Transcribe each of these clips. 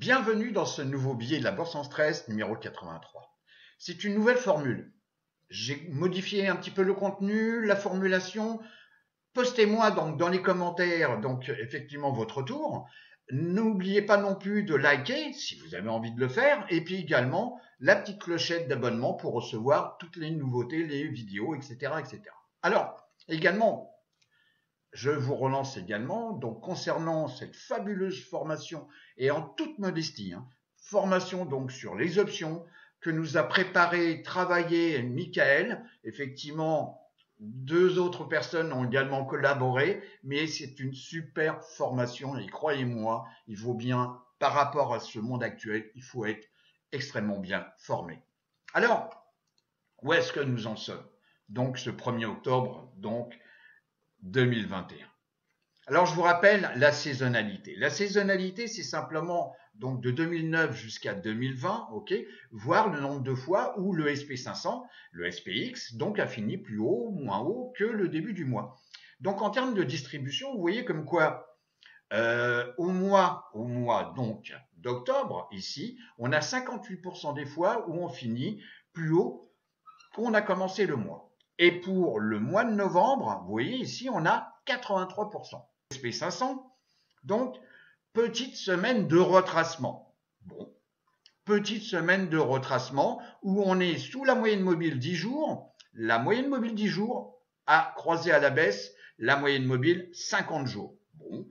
Bienvenue dans ce nouveau billet de la Bourse en stress numéro 83. C'est une nouvelle formule. J'ai modifié un petit peu le contenu, la formulation. Postez-moi donc dans les commentaires effectivement votre retour. N'oubliez pas non plus de liker si vous avez envie de le faire et puis également la petite clochette d'abonnement pour recevoir toutes les nouveautés, les vidéos, etc. etc. Alors, également, je vous relance également, donc concernant cette fabuleuse formation, et en toute modestie, formation donc sur les options que nous a préparé, travaillé Michael. Effectivement, deux autres personnes ont également collaboré, mais c'est une super formation et croyez-moi, il faut bien, par rapport à ce monde actuel, il faut être extrêmement bien formé. Alors, où est-ce que nous en sommes? Donc ce 1er octobre, donc 2021. Alors je vous rappelle la saisonnalité. La saisonnalité, c'est simplement donc de 2009 jusqu'à 2020, ok, voir le nombre de fois où le SP500, le SPX, donc a fini plus haut, moins haut que le début du mois. Donc en termes de distribution, vous voyez comme quoi au mois donc d'octobre, ici, on a 58% des fois où on finit plus haut qu'on a commencé le mois. Et pour le mois de novembre, vous voyez ici, on a 83%. SP500, donc petite semaine de retracement. Bon, petite semaine de retracement où on est sous la moyenne mobile 10 jours. La moyenne mobile 10 jours a croisé à la baisse la moyenne mobile 50 jours. Bon,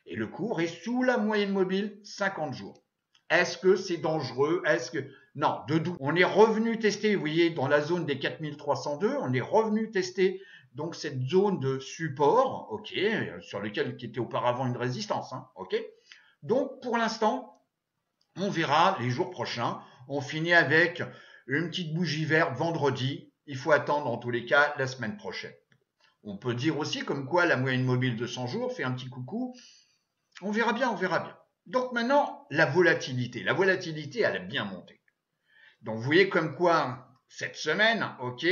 et le cours est sous la moyenne mobile 50 jours. Est-ce que c'est dangereux? Est-ce que... Non, de doute. On est revenu tester, vous voyez, dans la zone des 4302, on est revenu tester donc cette zone de support, ok, sur lequel qui était auparavant une résistance, ok. Donc pour l'instant, on verra les jours prochains. On finit avec une petite bougie verte vendredi. Il faut attendre en tous les cas la semaine prochaine. On peut dire aussi comme quoi la moyenne mobile de 100 jours fait un petit coucou. On verra bien, on verra bien. Donc maintenant, la volatilité. La volatilité, elle a bien monté. Donc vous voyez comme quoi cette semaine, ok,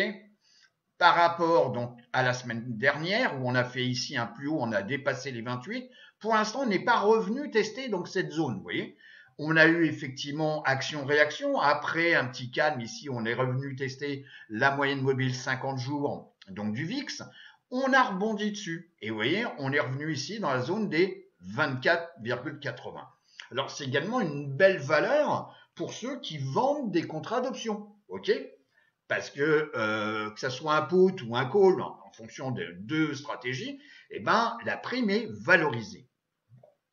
par rapport donc à la semaine dernière où on a fait ici un plus haut, on a dépassé les 28. Pour l'instant, on n'est pas revenu tester donc cette zone. Vous voyez, on a eu effectivement action-réaction. Après un petit calme ici, on est revenu tester la moyenne mobile 50 jours donc du VIX. On a rebondi dessus et vous voyez, on est revenu ici dans la zone des 24,80. Alors c'est également une belle valeur pour ceux qui vendent des contrats d'options, ok? Parce que ça soit un put ou un call, en fonction de deux stratégies, eh ben la prime est valorisée.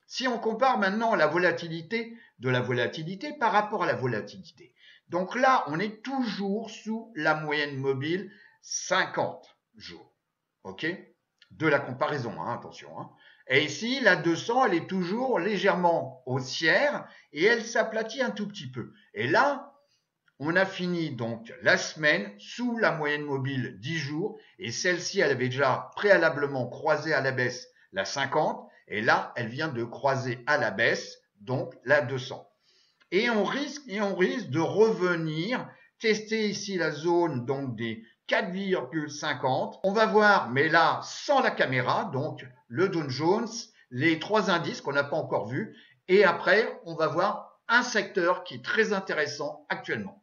Si on compare maintenant la volatilité de la volatilité par rapport à la volatilité, donc là on est toujours sous la moyenne mobile 50 jours, ok? De la comparaison, attention. Et ici, la 200, elle est toujours légèrement haussière et elle s'aplatit un tout petit peu. Et là, on a fini donc la semaine sous la moyenne mobile 10 jours et celle-ci, elle avait déjà préalablement croisé à la baisse la 50 et là, elle vient de croiser à la baisse donc la 200. Et on risque de revenir tester ici la zone donc des 4,50. On va voir, mais là, sans la caméra, donc le Dow Jones, les trois indices qu'on n'a pas encore vus. Et après, on va voir un secteur qui est très intéressant actuellement.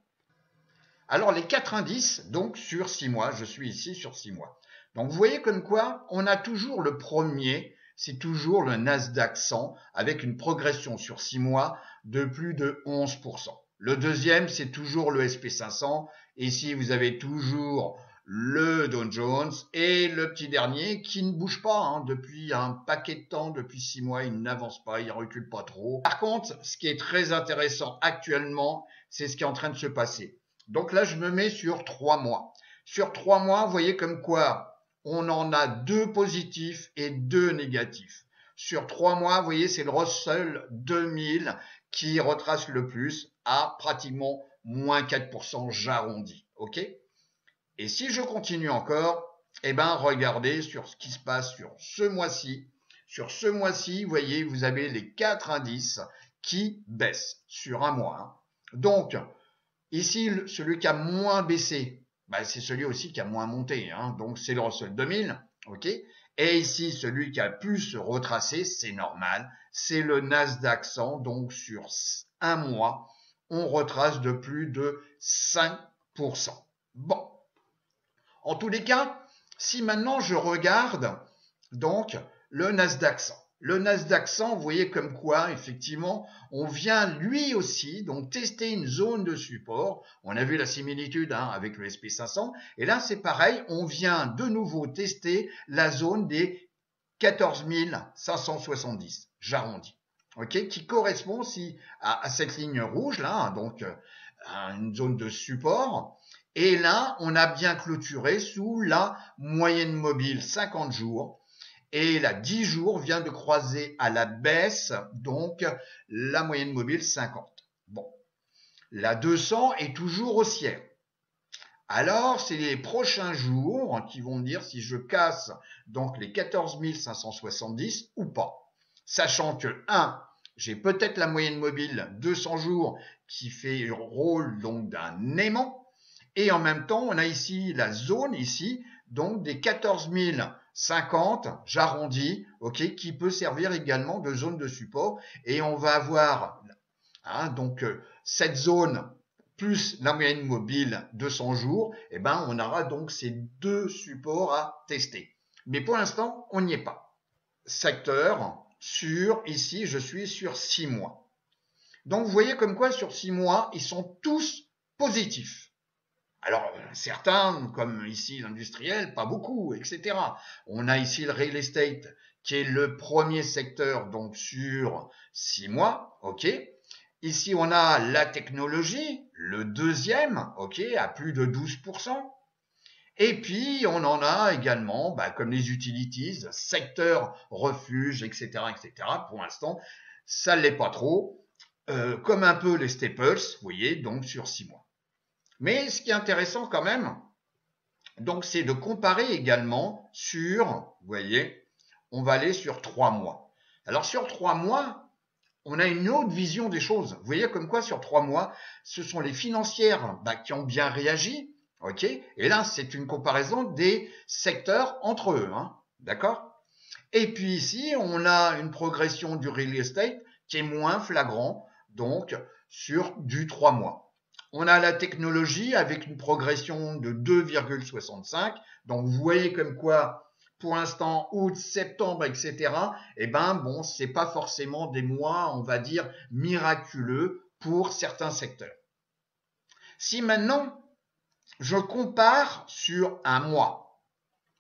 Alors, les quatre indices, donc sur 6 mois, je suis ici sur 6 mois. Donc, vous voyez comme quoi, on a toujours le premier, c'est toujours le Nasdaq 100, avec une progression sur 6 mois de plus de 11%. Le deuxième, c'est toujours le SP500. Ici, vous avez toujours le Dow Jones et le petit dernier qui ne bouge pas depuis un paquet de temps, depuis 6 mois, il n'avance pas, il recule pas trop. Par contre, ce qui est très intéressant actuellement, c'est ce qui est en train de se passer. Donc là, je me mets sur 3 mois. Sur 3 mois, vous voyez comme quoi on en a 2 positifs et 2 négatifs. Sur 3 mois, vous voyez, c'est le Russell 2000 qui retrace le plus à pratiquement moins 4%, j'arrondis, ok? Et si je continue encore, eh ben, regardez sur ce qui se passe sur ce mois-ci. Sur ce mois-ci, vous voyez, vous avez les 4 indices qui baissent sur un mois. Donc, ici, celui qui a moins baissé, c'est celui aussi qui a moins monté. Donc, c'est le Russell 2000, ok? Et ici, celui qui a le plus se retracé, c'est normal, c'est le Nasdaq 100. Donc sur un mois, on retrace de plus de 5%. Bon, en tous les cas, si maintenant je regarde donc le Nasdaq 100. Le Nasdaq 100, vous voyez comme quoi, effectivement, on vient lui aussi donc tester une zone de support. On a vu la similitude avec le SP500. Et là, c'est pareil, on vient de nouveau tester la zone des 14 570, j'arrondis, okay, qui correspond aussi à cette ligne rouge, là, donc à une zone de support. Et là, on a bien clôturé sous la moyenne mobile 50 jours. Et la 10 jours vient de croiser à la baisse, donc la moyenne mobile 50. Bon, la 200 est toujours haussière. Alors, c'est les prochains jours qui vont me dire si je casse donc les 14 570 ou pas. Sachant que, 1, j'ai peut-être la moyenne mobile 200 jours qui fait rôle donc d'un aimant. Et en même temps, on a ici la zone, ici, donc des 14 050, j'arrondis, ok, qui peut servir également de zone de support. Et on va avoir donc cette zone plus la moyenne mobile 200 jours, et ben on aura donc ces deux supports à tester. Mais pour l'instant, on n'y est pas. Secteur ici, je suis sur 6 mois. Donc vous voyez comme quoi sur 6 mois, ils sont tous positifs. Alors, certains, comme ici l'industriel, pas beaucoup, etc. On a ici le real estate, qui est le premier secteur, donc sur 6 mois, ok. Ici, on a la technologie, le deuxième, ok, à plus de 12%. Et puis, on en a également, comme les utilities, secteur refuge, etc., etc. Pour l'instant, ça ne l'est pas trop, comme un peu les staples, vous voyez, donc sur 6 mois. Mais ce qui est intéressant quand même, donc c'est de comparer également sur, vous voyez, on va aller sur 3 mois. Alors sur 3 mois, on a une autre vision des choses. Vous voyez comme quoi sur 3 mois, ce sont les financières qui ont bien réagi, ok. Et là, c'est une comparaison des secteurs entre eux, d'accord. Et puis ici, on a une progression du real estate qui est moins flagrant, donc sur du 3 mois. On a la technologie avec une progression de 2,65. Donc, vous voyez comme quoi, pour l'instant, août, septembre, etc., bon, c'est pas forcément des mois, on va dire, miraculeux pour certains secteurs. Si maintenant, je compare sur un mois.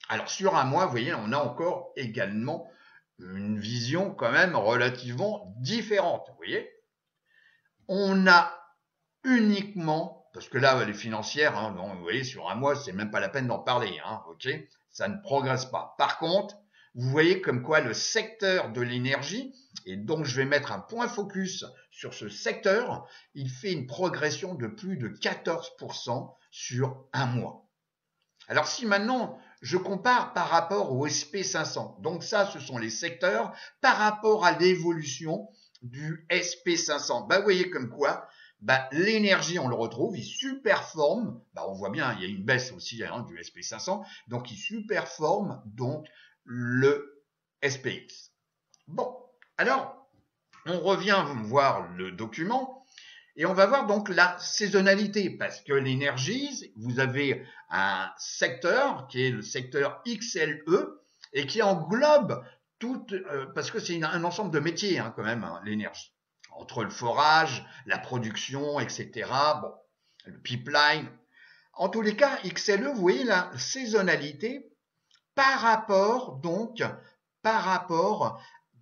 Alors, sur un mois, vous voyez, on a encore également une vision quand même relativement différente. Vous voyez, on a uniquement, parce que là, les financières, vous voyez, sur un mois, c'est même pas la peine d'en parler, ok, ça ne progresse pas. Par contre, vous voyez comme quoi le secteur de l'énergie, et donc je vais mettre un point focus sur ce secteur, il fait une progression de plus de 14% sur un mois. Alors si maintenant je compare par rapport au SP500, donc ça ce sont les secteurs par rapport à l'évolution du SP500, vous voyez comme quoi l'énergie, on le retrouve, il superforme, on voit bien, il y a une baisse aussi du SP500, donc il superforme donc le SPX. Bon, alors, on revient voir le document, et on va voir donc la saisonnalité, parce que l'énergie, vous avez un secteur qui est le secteur XLE, et qui englobe tout, parce que c'est un ensemble de métiers quand même, l'énergie. Entre le forage, la production, etc. Bon, le pipeline. En tous les cas, XLE, vous voyez la saisonnalité par rapport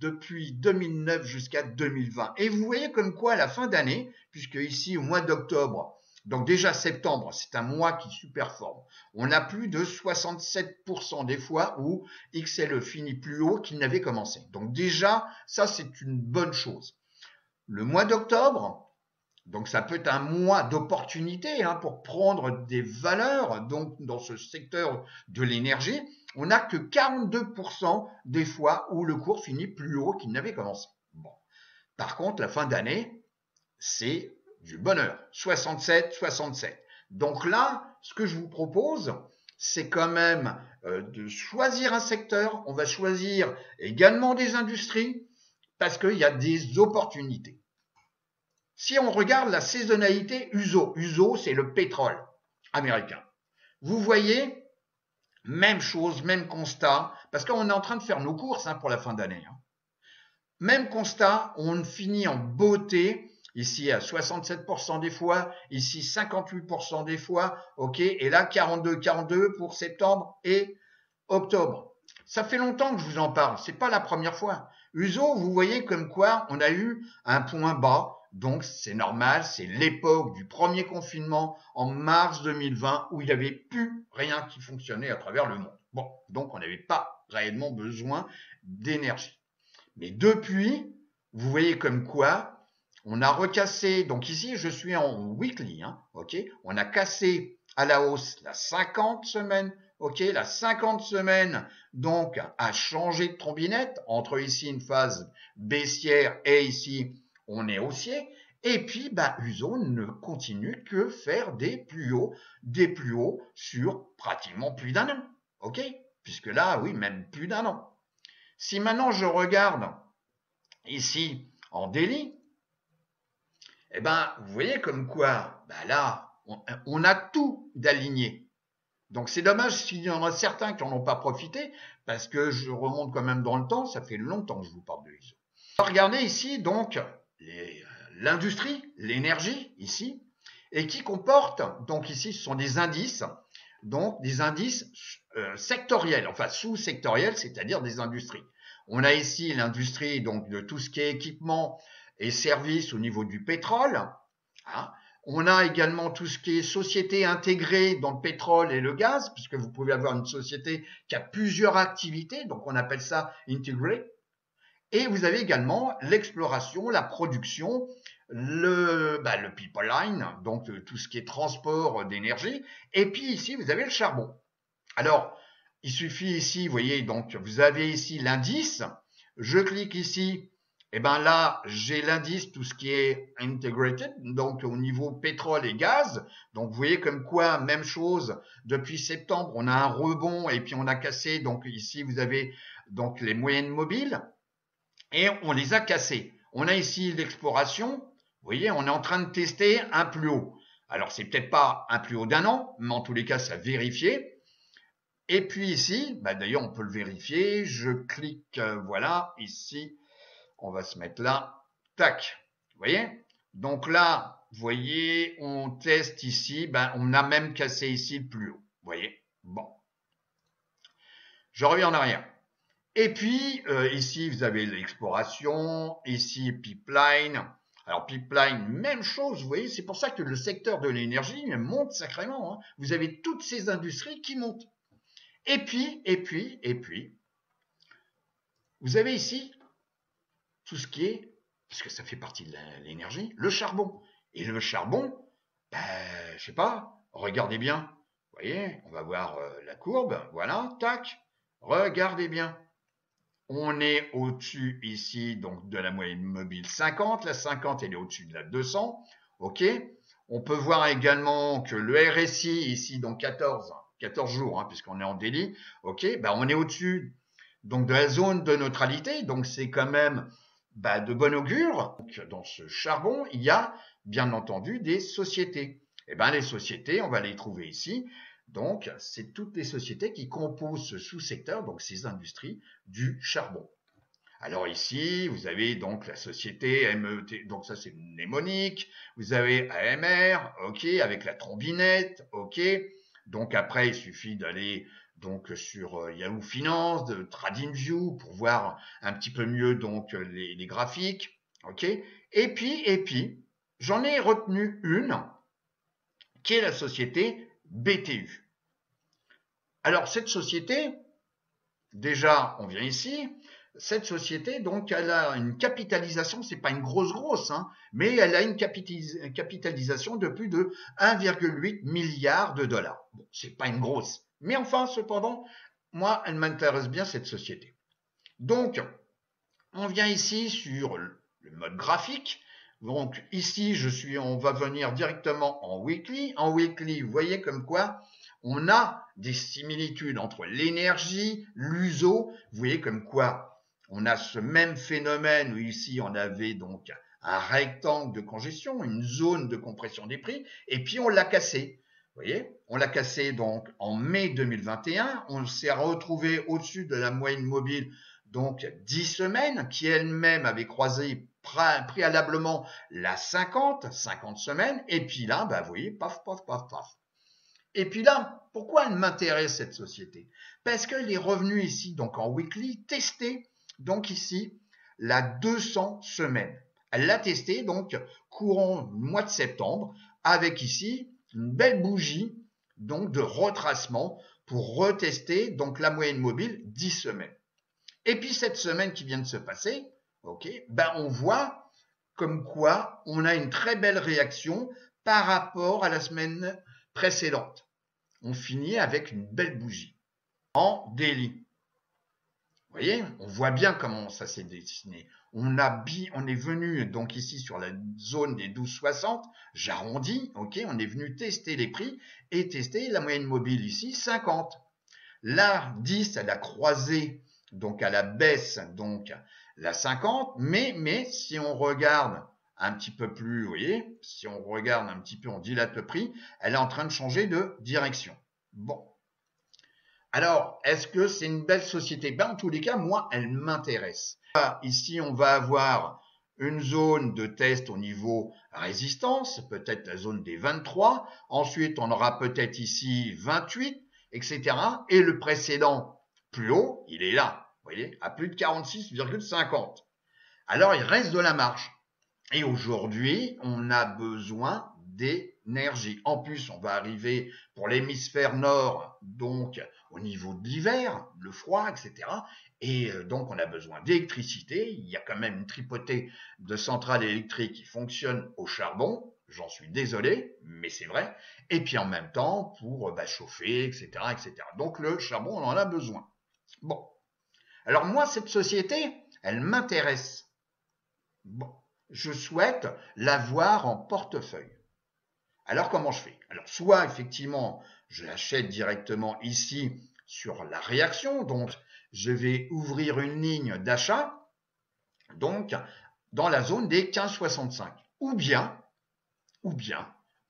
depuis 2009 jusqu'à 2020. Et vous voyez comme quoi à la fin d'année, puisque ici au mois d'octobre, donc déjà septembre, c'est un mois qui superforme. On a plus de 67% des fois où XLE finit plus haut qu'il n'avait commencé. Donc déjà, ça c'est une bonne chose. Le mois d'octobre, donc ça peut être un mois d'opportunité pour prendre des valeurs donc dans ce secteur de l'énergie. On n'a que 42% des fois où le cours finit plus haut qu'il n'avait commencé. Bon. Par contre, la fin d'année, c'est du bonheur. 67, 67. Donc là, ce que je vous propose, c'est quand même de choisir un secteur. On va choisir également des industries parce qu'il y a des opportunités. Si on regarde la saisonnalité USO, c'est le pétrole américain. Vous voyez, même chose, même constat, parce qu'on est en train de faire nos courses pour la fin d'année. Même constat, on finit en beauté, ici à 67% des fois, ici 58% des fois, ok, et là 42 pour septembre et octobre. Ça fait longtemps que je vous en parle, c'est pas la première fois. USO, vous voyez comme quoi on a eu un point bas, donc c'est normal, c'est l'époque du premier confinement en mars 2020 où il n'y avait plus rien qui fonctionnait à travers le monde. Bon, donc on n'avait pas réellement besoin d'énergie. Mais depuis, vous voyez comme quoi on a recassé, donc ici je suis en weekly, ok, on a cassé à la hausse la 50 semaines, ok, la 50 semaines donc a changé de trombinette entre ici une phase baissière et ici on est haussier, et puis USO ne continue que faire des plus hauts sur pratiquement plus d'un an, ok, puisque là oui même plus d'un an. Si maintenant je regarde ici en daily, eh ben, vous voyez comme quoi, là, on a tout d'aligné. Donc c'est dommage s'il y en a certains qui n'en ont pas profité, parce que je remonte quand même dans le temps, ça fait longtemps que je vous parle de l'ISO. Regardez ici donc l'industrie, l'énergie ici, et qui comporte, donc ici ce sont des indices, donc des indices sectoriels, enfin sous-sectoriels, c'est-à-dire des industries. On a ici l'industrie donc de tout ce qui est équipement et services au niveau du pétrole. On a également tout ce qui est société intégrée dans le pétrole et le gaz, puisque vous pouvez avoir une société qui a plusieurs activités, donc on appelle ça intégré. Et vous avez également l'exploration, la production, le pipeline, donc tout ce qui est transport d'énergie. Et puis ici, vous avez le charbon. Alors, il suffit ici, vous voyez, donc vous avez ici l'indice. Je clique ici, et là, j'ai l'indice, tout ce qui est integrated, donc au niveau pétrole et gaz. Donc, vous voyez comme quoi, même chose, depuis septembre, on a un rebond et puis on a cassé. Donc, ici, vous avez donc les moyennes mobiles et on les a cassées. On a ici l'exploration. Vous voyez, on est en train de tester un plus haut. Alors, c'est peut-être pas un plus haut d'un an, mais en tous les cas, ça vérifié. Et puis ici, d'ailleurs, on peut le vérifier. Je clique, voilà, ici, on va se mettre là, tac, vous voyez. Donc là, vous voyez, on teste ici, on a même cassé ici le plus haut, vous voyez. Bon, je reviens en arrière. Et puis, ici, vous avez l'exploration, ici, pipeline. Alors, pipeline, même chose, vous voyez, c'est pour ça que le secteur de l'énergie monte sacrément. Vous avez toutes ces industries qui montent. Et puis, vous avez ici tout ce qui est, parce que ça fait partie de l'énergie, le charbon. Et le charbon, je sais pas, regardez bien. Vous voyez, on va voir la courbe, voilà, tac, regardez bien. On est au-dessus ici, donc de la moyenne mobile 50, la 50 elle est au-dessus de la 200, ok. On peut voir également que le RSI ici, donc 14 jours, puisqu'on est en daily, ok, on est au-dessus donc de la zone de neutralité, donc c'est quand même de bon augure. Donc, dans ce charbon, il y a bien entendu des sociétés. Et les sociétés, on va les trouver ici. Donc, c'est toutes les sociétés qui composent ce sous-secteur, donc ces industries du charbon. Alors ici, vous avez donc la société MET, donc ça c'est mnémonique. Vous avez AMR, ok, avec la trombinette, ok. Donc après, il suffit d'aller donc sur Yahoo Finance, de TradingView pour voir un petit peu mieux donc les graphiques, ok. Et puis, j'en ai retenu une qui est la société BTU. Alors cette société, déjà, on vient ici. Cette société, donc, elle a une capitalisation, c'est pas une grosse, mais elle a une capitalisation de plus de 1,8 milliard de dollars. Bon, c'est pas une grosse, mais enfin, cependant, moi, elle m'intéresse bien cette société. Donc, on vient ici sur le mode graphique. Donc ici, on va venir directement en weekly. En weekly, vous voyez comme quoi on a des similitudes entre l'énergie, l'uso. Vous voyez comme quoi on a ce même phénomène où ici on avait donc un rectangle de congestion, une zone de compression des prix, et puis on l'a cassé. Vous voyez, on l'a cassé donc en mai 2021, on s'est retrouvé au-dessus de la moyenne mobile donc 10 semaines, qui elle-même avait croisé préalablement la 50 semaines, et puis là, bah, vous voyez, paf, paf, paf, paf. Et puis là, pourquoi elle m'intéresse cette société? Parce que les revenus ici, donc en weekly, testés, donc ici, la 200 semaines. Elle l'a testé, donc, courant mois de septembre, avec ici une belle bougie, donc, de retracement pour retester, donc, la moyenne mobile 10 semaines. Et puis, cette semaine qui vient de se passer, ok, ben, on voit comme quoi on a une très belle réaction par rapport à la semaine précédente. On finit avec une belle bougie en daily. Vous voyez, on voit bien comment ça s'est dessiné. On est venu donc ici sur la zone des 12,60, j'arrondis, ok, on est venu tester les prix et tester la moyenne mobile ici 50. La 10, elle a croisé donc à la baisse donc la 50, mais si on regarde un petit peu plus, vous voyez, si on regarde un petit peu, on dilate le prix, elle est en train de changer de direction. Bon. Alors, est-ce que c'est une belle société? Ben, en tous les cas, moi, elle m'intéresse. Ici, on va avoir une zone de test au niveau résistance, peut-être la zone des 23. Ensuite, on aura peut-être ici 28, etc. Et le précédent, plus haut, il est là, vous voyez, à plus de 46,50. Alors, il reste de la marge. Et aujourd'hui, on a besoin d'énergie. En plus, on va arriver pour l'hémisphère nord, donc au niveau de l'hiver, le froid, etc. Et donc, on a besoin d'électricité. Il y a quand même une tripotée de centrales électriques qui fonctionnent au charbon. J'en suis désolé, mais c'est vrai. Et puis en même temps, pour chauffer, etc., etc. Donc, le charbon, on en a besoin. Bon. Alors moi, cette société, elle m'intéresse. Bon. Je souhaite l'avoir en portefeuille. Alors comment je fais? Alors soit effectivement je l'achète directement ici sur la réaction, donc je vais ouvrir une ligne d'achat donc dans la zone des 15,65, ou bien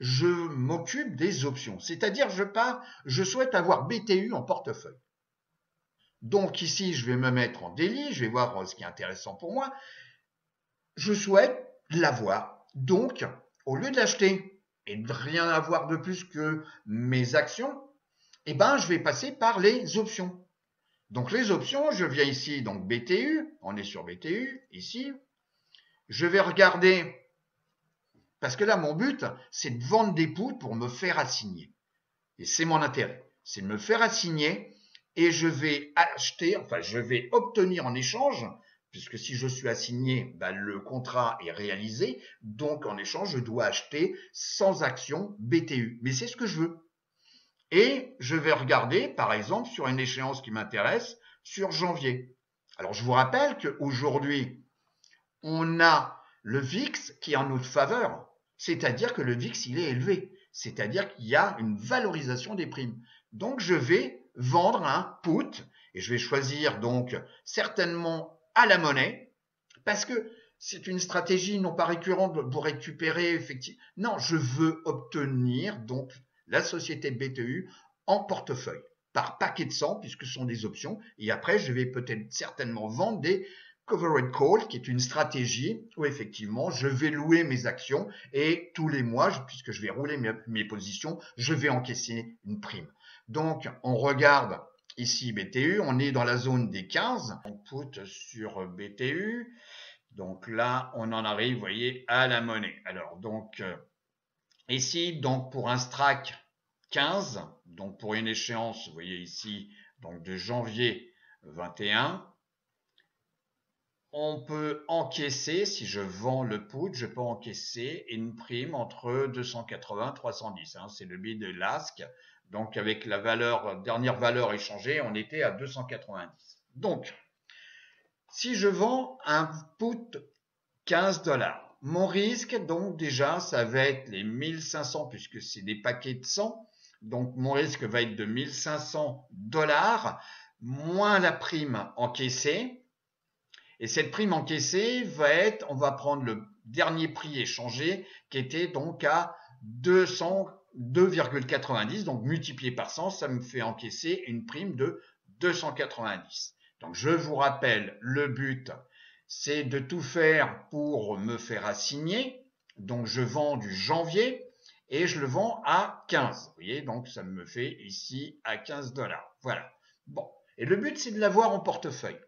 je m'occupe des options, c'est-à-dire je souhaite avoir BTU en portefeuille. Donc ici je vais me mettre en daily, je vais voir ce qui est intéressant pour moi. Je souhaite l'avoir. Donc, au lieu de l'acheter et de rien avoir de plus que mes actions, eh ben, je vais passer par les options. Donc, les options, je viens ici, donc BTU, on est sur BTU, ici. Je vais regarder, parce que là, mon but, c'est de vendre des puts pour me faire assigner. Et c'est mon intérêt, c'est de me faire assigner et je vais acheter, enfin, je vais obtenir en échange, puisque si je suis assigné, ben, le contrat est réalisé, donc en échange, je dois acheter sans action BTU. Mais c'est ce que je veux. Et je vais regarder, par exemple, sur une échéance qui m'intéresse, sur janvier. Alors, je vous rappelle qu'aujourd'hui, on a le VIX qui est en notre faveur, c'est-à-dire que le VIX, il est élevé, c'est-à-dire qu'il y a une valorisation des primes. Donc, je vais vendre un put et je vais choisir donc certainement à la monnaie parce que c'est une stratégie non pas récurrente pour récupérer effectivement. Non, je veux obtenir donc la société BTU en portefeuille par paquet de 100 puisque ce sont des options et après je vais peut-être certainement vendre des covered call qui est une stratégie où effectivement je vais louer mes actions et tous les mois puisque je vais rouler mes positions je vais encaisser une prime. Donc on regarde ici BTU, on est dans la zone des 15, on put sur BTU, donc là on en arrive, vous voyez, à la monnaie. Alors donc ici, donc pour un strike 15, donc pour une échéance, vous voyez ici, donc de janvier 21, on peut encaisser, si je vends le put, je peux encaisser une prime entre 280 et 310, hein, c'est le bid de l'ASK. Donc, avec la dernière valeur échangée, on était à 290. Donc, si je vends un put 15 $, mon risque, donc déjà, ça va être les 1500 puisque c'est des paquets de 100. Donc, mon risque va être de 1500 $ moins la prime encaissée. Et cette prime encaissée va être, on va prendre le dernier prix échangé qui était donc à 2,90. Donc, multiplié par 100, ça me fait encaisser une prime de 290. Donc, je vous rappelle, le but, c'est de tout faire pour me faire assigner. Donc, je vends du janvier et je le vends à 15. Vous voyez, donc ça me fait ici à 15 $. Voilà. Bon. Et le but, c'est de l'avoir en portefeuille.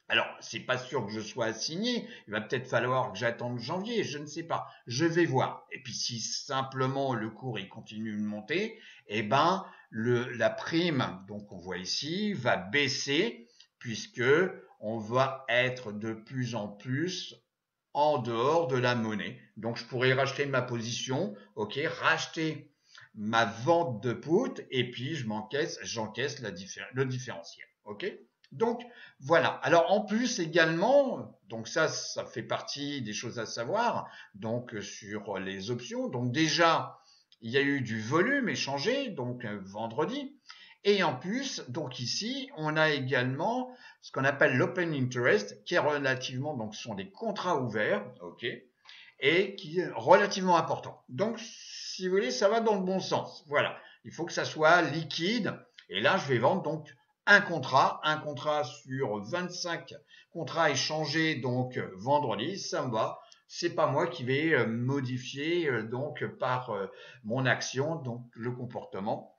Alors, c'est pas sûr que je sois assigné. Il va peut-être falloir que j'attende janvier. Je ne sais pas. Je vais voir. Et puis, si simplement le cours il continue de monter, eh ben, la prime, donc on voit ici, va baisser puisque on va être de plus en plus en dehors de la monnaie. Donc, je pourrais racheter ma position, ok, racheter ma vente de put et puis j'encaisse le différentiel, ok. Donc, voilà. Alors, en plus également, donc ça fait partie des choses à savoir, donc sur les options. Donc, déjà, il y a eu du volume échangé, donc vendredi. Et en plus, donc ici, on a également ce qu'on appelle l'open interest, qui est relativement, donc ce sont des contrats ouverts, ok, et qui est relativement important. Donc, si vous voulez, ça va dans le bon sens. Voilà. Il faut que ça soit liquide. Et là, je vais vendre donc un contrat sur 25 contrats échangés donc vendredi, ça me va. C'est pas moi qui vais modifier donc par mon action donc le comportement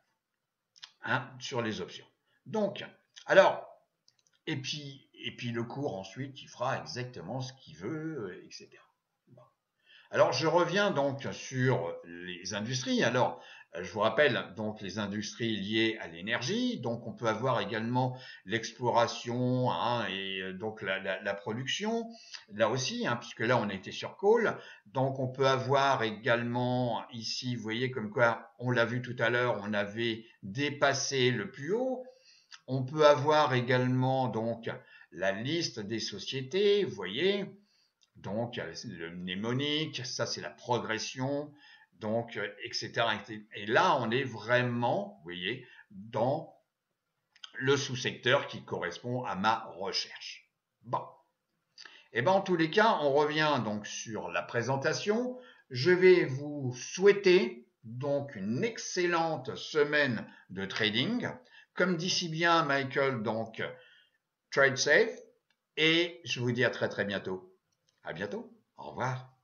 sur les options. Donc, alors, et puis le cours ensuite, il fera exactement ce qu'il veut, etc. Bon. Alors, je reviens donc sur les industries. Alors, je vous rappelle donc les industries liées à l'énergie. Donc, on peut avoir également l'exploration et donc la production. Là aussi, puisque là, on était sur coal. Donc, on peut avoir également ici, vous voyez comme quoi, on l'a vu tout à l'heure, on avait dépassé le plus haut. On peut avoir également donc la liste des sociétés, vous voyez. Donc, le mnémonique, ça c'est la progression, donc, etc. Et là, on est vraiment, vous voyez, dans le sous-secteur qui correspond à ma recherche. Bon. Et bien, en tous les cas, on revient donc sur la présentation. Je vais vous souhaiter donc une excellente semaine de trading. Comme dit si bien Michael, donc, trade safe. Et je vous dis à très très bientôt. À bientôt. Au revoir.